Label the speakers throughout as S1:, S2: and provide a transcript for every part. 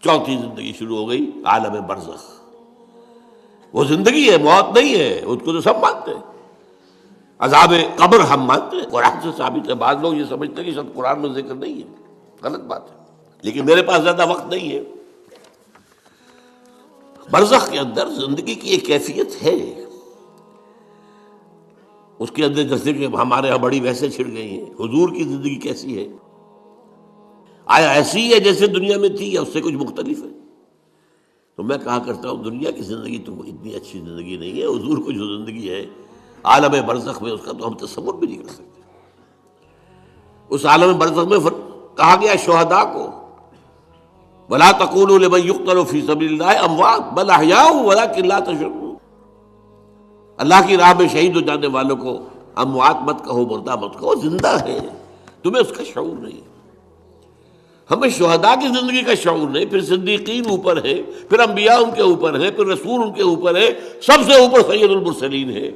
S1: چوتھی زندگی شروع ہو گئی، عالم برزخ۔ وہ زندگی ہے، موت نہیں ہے، اس کو تو سب مانتے ہیں۔ عذاب قبر ہم مانتے ہیں، قرآن سے ثابت ہے۔ بعض لوگ یہ سمجھتے ہیں کہ شاید قرآن میں ذکر نہیں ہے، غلط بات ہے، لیکن میرے پاس زیادہ وقت نہیں ہے۔ برزخ کے اندر زندگی کی ایک کیفیت ہے، اس کے اندر جیسے کہ ہمارے یہاں بڑی ویسے چھڑ گئی ہیں، حضور کی زندگی کیسی ہے؟ آیا ایسی ہے جیسے دنیا میں تھی یا اس سے کچھ مختلف ہے؟ تو میں کہا کرتا ہوں دنیا کی زندگی تو اتنی اچھی زندگی نہیں ہے، حضور کو جو زندگی ہے عالم برزخ میں، اس کا تو ہم تصور بھی نہیں کر سکتے۔ اس عالم برزخ میں کہا گیا شہداء کو وَلَا تَقُولُوا لِمَن يُقْتَلُ فِي سَبِيلِ اللَّهِ أَمْوَاتٌ بَلْ أَحْيَاءٌ وَلَٰكِن لَا تَشْعُرُونَ۔ اللہ کی راہ میں شہید ہو جانے والوں کو اموات مت کہو، مردہ مت کہو، زندہ ہے، تمہیں اس کا شعور نہیں۔ ہمیں شہداء کی زندگی کا شعور نہیں، پھر صدیقین اوپر ہے، پھر انبیاء ان کے اوپر ہے، پھر رسول ان کے اوپر ہے، سب سے اوپر سید المرسلین ہے۔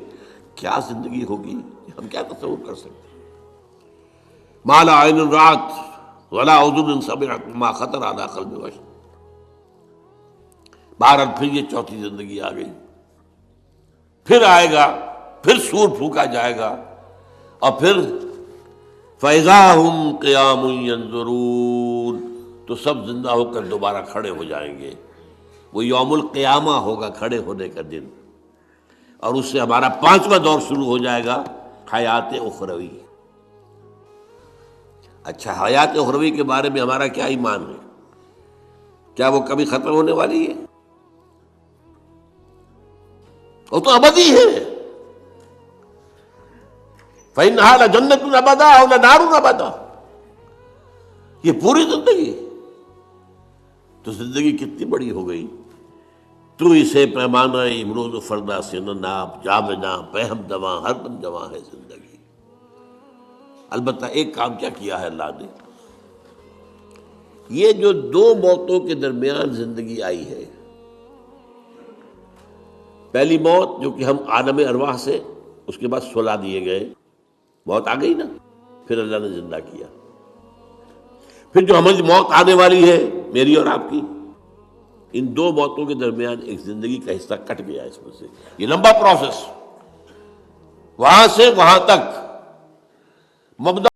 S1: کیا زندگی ہوگی، ہم کیا تصور کر سکتے ہیں؟ ما لا عین رأت ولا اذن سمعت ما خطر علی قلب بشر۔ بہرحال پھر یہ چوتھی زندگی آ گئی، پھر آئے گا، پھر سور پھونکا جائے گا، اور پھر فَإِذَا هُمْ قِيَامٌ يَنظُرُونَ، تو سب زندہ ہو کر دوبارہ کھڑے ہو جائیں گے۔ وہ یوم القیامہ ہوگا، کھڑے ہونے کا دن، اور اس سے ہمارا پانچواں دور شروع ہو جائے گا، حیات اخروی۔ اچھا، حیات اخروی کے بارے میں ہمارا کیا ایمان ہے؟ کیا وہ کبھی ختم ہونے والی ہے؟ وہ تو ابدی ہے۔ فَإِنَّهَا لَجَنَّةٌ أَبَدًا أَوْ لَنَارٌ أَبَدًا۔ یہ پوری زندگی تو زندگی کتنی بڑی ہو گئی۔ تو اسے پیمانہ امروز و فردا سے نہ ناپ، جاویداں پہم دواں ہر دم جواں ہے زندگی۔ البتہ ایک کام کیا کیا ہے اللہ نے، یہ جو دو موتوں کے درمیان زندگی آئی ہے، پہلی موت جو کہ ہم عالم ارواح سے، اس کے بعد سلا دیے گئے، موت آ گئی نا، پھر اللہ نے زندہ کیا۔ پھر جو ہماری موت آنے والی ہے، میری اور آپ کی، ان دو موتوں کے درمیان ایک زندگی کا حصہ کٹ گیا اس میں سے۔ یہ لمبا پروسیس، وہاں سے وہاں تک مبدا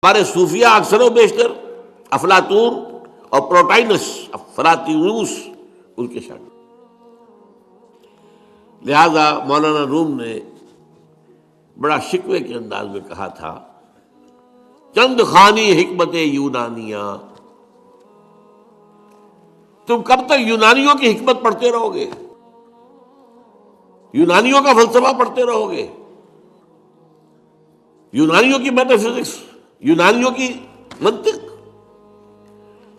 S1: ہمارے صوفیہ اکثر و بیشتر افلاطون اور پروٹائنس افلاطونوس ان کے شاگرد. لہذا مولانا روم نے بڑا شکوے کے انداز میں کہا تھا، چند خوانی حکمت یونانیہ. تم کب تک یونانیوں کی حکمت پڑھتے رہو گے، یونانیوں کا فلسفہ پڑھتے رہو گے، یونانیوں کی میٹا فزکس، یونانیوں کی منطق.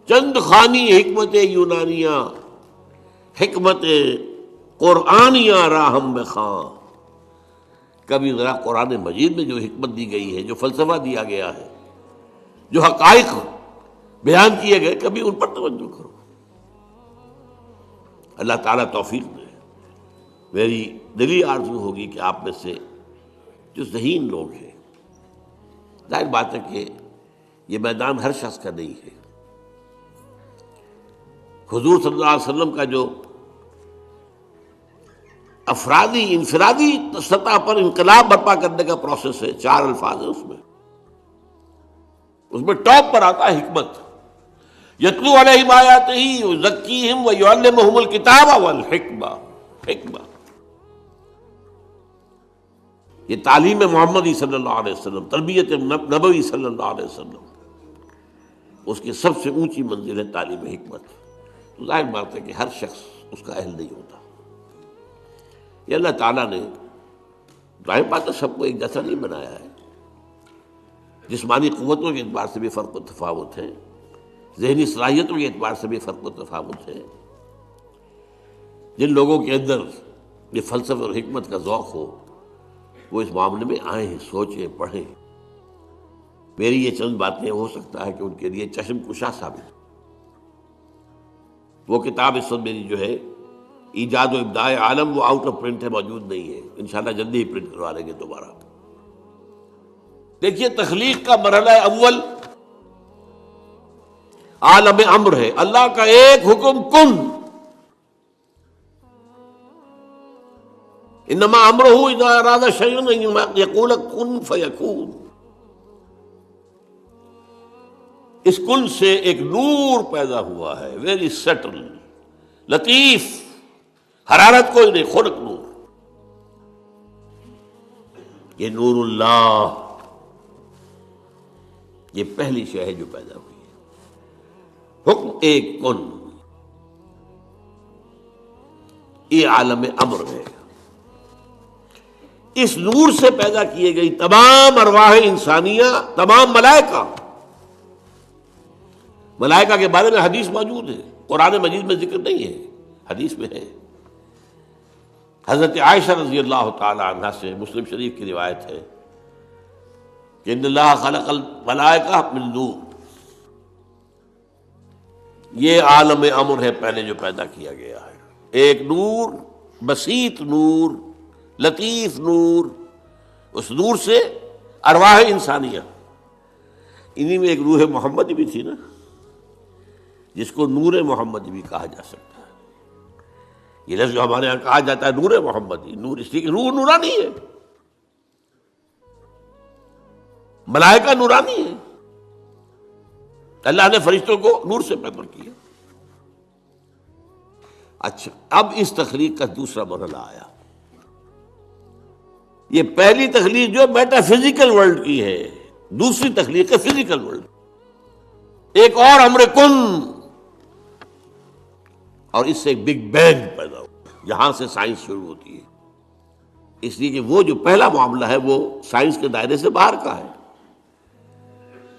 S1: چند خوانی حکمت یونانیہ، حکمت قرآنیہ راہم میں خاں. کبھی ذرا قرآن مجید میں جو حکمت دی گئی ہے، جو فلسفہ دیا گیا ہے، جو حقائق بیان کیے گئے، کبھی ان پر توجہ کرو. اللہ تعالیٰ توفیق دے. میری دلی آرزو ہوگی کہ آپ میں سے جو ذہین لوگ ہیں، ظاہر بات ہے کہ یہ میدان ہر شخص کا نہیں ہے. حضور صلی اللہ علیہ وسلم کا جو افرادی انفرادی سطح پر انقلاب برپا کرنے کا پروسیس ہے، 4 الفاظ ہیں اس میں ٹاپ پر آتا ہے حکمت. یتلو علیہم آیاتہ یزکیہم ویعلمہم الکتاب والحکمہ. حکمہ یہ تعلیم محمدی صلی اللہ علیہ وسلم، تربیت نبوی صلی اللہ علیہ وسلم، اس کی سب سے اونچی منزل ہے تعلیم حکمت. تو ظاہر بات ہے کہ ہر شخص اس کا اہل نہیں ہوتا. یہ اللہ تعالیٰ نے ظاہر بات ہے سب کو ایک جیسا نہیں بنایا ہے. جسمانی قوتوں کے اعتبار سے بھی فرق و تفاوت ہے، ذہنی صلاحیتوں کے اعتبار سے بھی فرق و تفاوت ہے. جن لوگوں کے اندر یہ فلسفہ اور حکمت کا ذوق ہو وہ اس معاملے میں آئیں، سوچیں، پڑھیں. میری یہ چند باتیں ہو سکتا ہے کہ ان کے لیے چشم کشا ثابت. وہ کتاب اس وقت میری جو ہے ایجاد و ابداع عالم، وہ آؤٹ آف پرنٹ ہے، موجود نہیں ہے. انشاءاللہ جلدی ہی پرنٹ کروا لیں گے دوبارہ. دیکھیے تخلیق کا مرحلہ اول عالم امر ہے. اللہ کا ایک حکم کن. انما امرہ اذا اراد شیئا ان یقول کن فیکون. اس کن سے ایک نور پیدا ہوا ہے، ویری سٹل، لطیف، حرارت کوئی نہیں، خلق نور. یہ نور اللہ، یہ پہلی شے ہے جو پیدا ہوئی ہے. حکم ایک کن، یہ عالم امر ہے. اس نور سے پیدا کیے گئی تمام ارواح انسانیہ، تمام ملائکہ. ملائکہ کے بارے میں حدیث موجود ہے، قرآن مجید میں ذکر نہیں ہے، حدیث میں ہے. حضرت عائشہ رضی اللہ تعالی عنہا سے مسلم شریف کی روایت ہے کہ ان اللہ خلق الملائکہ من نور. یہ عالم امر ہے پہلے جو پیدا کیا گیا ہے. ایک نور، بسیط نور، لطیف نور. اس نور سے ارواح انسانیہ. انہی میں ایک روح محمدی بھی تھی نا، جس کو نور محمدی بھی کہا جا سکتا ہے. یہ لفظ جو ہمارے یہاں کہا جاتا ہے نور محمدی، نور اس لیے کہ روح نورانی ہے، ملائکہ نورانی ہے. اللہ نے فرشتوں کو نور سے پیدا کیا. اچھا، اب اس تخلیق کا دوسرا مرحلہ آیا. یہ پہلی تخلیق جو میٹا فزیکل ورلڈ کی ہے، دوسری تخلیق ہے فزیکل ورلڈ. ایک اور امر کن، اور اس سے ایک بگ بینگ پیدا ہو. یہاں سے سائنس شروع ہوتی ہے. اس لیے کہ وہ جو پہلا معاملہ ہے وہ سائنس کے دائرے سے باہر کا ہے.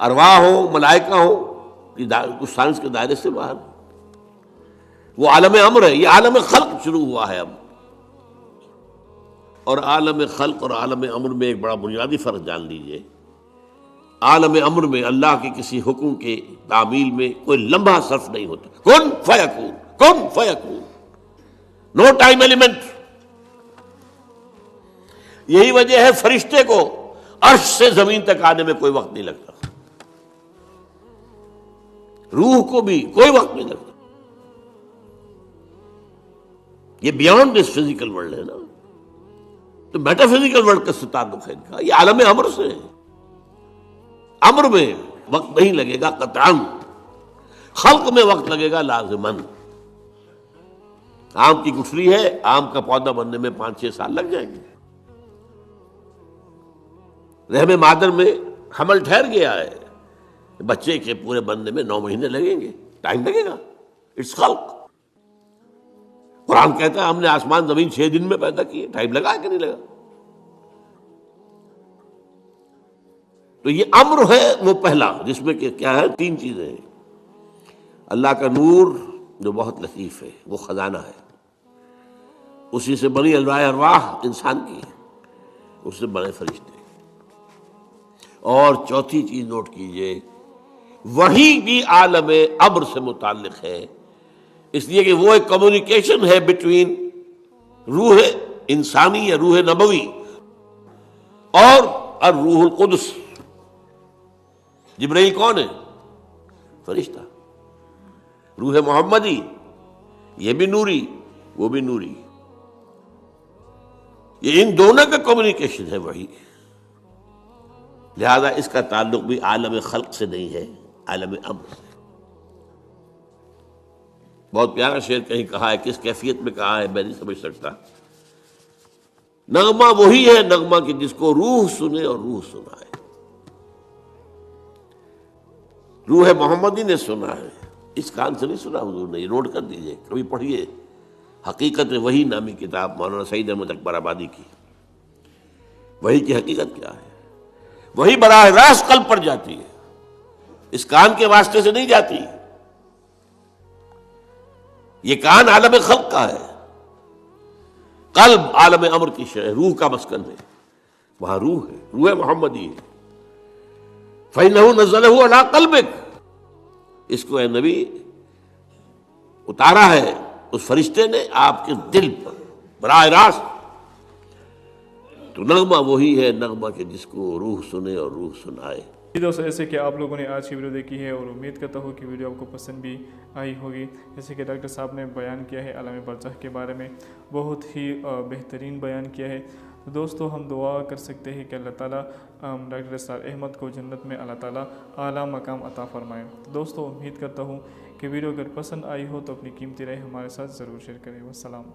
S1: ارواح ہو، ملائکہ ہو، یہ سائنس کے دائرے سے باہر. وہ عالم امر ہے. یہ عالم خلق شروع ہوا ہے اب. اور عالم خلق اور عالم امر میں ایک بڑا بنیادی فرق جان لیجئے. عالم امر میں اللہ کے کسی حکم کے تعمیل میں کوئی لمحہ صرف نہیں ہوتا. کن فیکون، کن فیکون، نو ٹائم ایلیمنٹ. یہی وجہ ہے فرشتے کو عرش سے زمین تک آنے میں کوئی وقت نہیں لگتا، روح کو بھی کوئی وقت نہیں لگتا. یہ بیانڈ دس فزیکل ورلڈ ہے نا. تو میٹا فزیکل ورلڈ کا تعلق ہے ان کا. یہ عالم امر سے ہے. امر میں وقت نہیں لگے گا قطعاً، خلق میں وقت لگے گا لازماً۔ آم کی گٹھلی ہے، آم کا پودا بننے میں 5-6 سال لگ جائیں گے۔ رحم مادر میں حمل ٹھہر گیا ہے، بچے کے پورے بننے میں 9 مہینے لگیں گے، ٹائم لگے گا، اٹس خلق۔ قرآن کہتا ہے ہم نے آسمان زمین 6 دن میں پیدا کیے، ٹائم لگا کہ نہیں لگا؟ تو یہ امر ہے وہ پہلا، جس میں کہ کیا ہے 3 چیزیں ہیں۔ اللہ کا نور جو بہت لطیف ہے، وہ خزانہ ہے، اسی سے بنی ارواح انسان کی، اس سے بنے فرشتے۔ اور چوتھی چیز نوٹ کیجئے، وحی بھی عالم امر سے متعلق ہے، اس لیے کہ وہ ایک کمیونیکیشن ہے بٹوین روح انسانی یا روح نبوی اور الروح القدس۔ جبرائیل کون ہے؟ فرشتہ۔ روح محمدی، یہ بھی نوری وہ بھی نوری، یہ ان دونوں کا کمیونیکیشن ہے وہی، لہذا اس کا تعلق بھی عالم خلق سے نہیں ہے، عالم امر سے۔ بہت پیارا شعر کہیں کہا ہے، کس کیفیت میں کہا ہے میں نہیں سمجھ سکتا۔ نغمہ وہی ہے نغمہ کہ جس کو روح سنے اور روح سنائے۔ روح محمدی نے سنا ہے، اس کان سے نہیں سنا حضور نے، یہ نوٹ کر دیجئے، کبھی پڑھیے حقیقت وحی نامی کتاب مولانا سعید احمد اکبر آبادی کی۔ وحی کی حقیقت کیا ہے؟ وہی براہ راست قلب پر جاتی ہے، اس کان کے واسطے سے نہیں جاتی۔ یہ کان عالم خلق کا ہے، قلب عالم امر کی شے، روح کا مسکن ہے، وہاں روح ہے، روح محمدی ہے۔ فَإِنَّهُ نَزَّلَهُ عَلَىٰ قَلْبِكَ، اس کو اے نبی اتارا ہے اس فرشتے نے آپ کے دل پر براہ راست۔ تو نغمہ وہی ہے نغمہ کہ جس کو روح سنے اور روح سنائے۔
S2: دوستو ایسے کہ آپ لوگوں نے آج کی ویڈیو دیکھی ہے اور امید کرتا ہوں کہ ویڈیو آپ کو پسند بھی آئی ہوگی۔ جیسے کہ ڈاکٹر صاحب نے بیان کیا ہے عالم برزخ کے بارے میں، بہت ہی بہترین بیان کیا ہے۔ تو دوستو ہم دعا کر سکتے ہیں کہ اللہ تعالیٰ ڈاکٹر اسرار احمد کو جنت میں اللہ تعالیٰ اعلیٰ مقام عطا فرمائے۔ تو دوستو امید کرتا ہوں کہ ویڈیو اگر پسند آئی ہو تو اپنی قیمتی رائے ہمارے ساتھ ضرور شیئر کریں۔ والسلام۔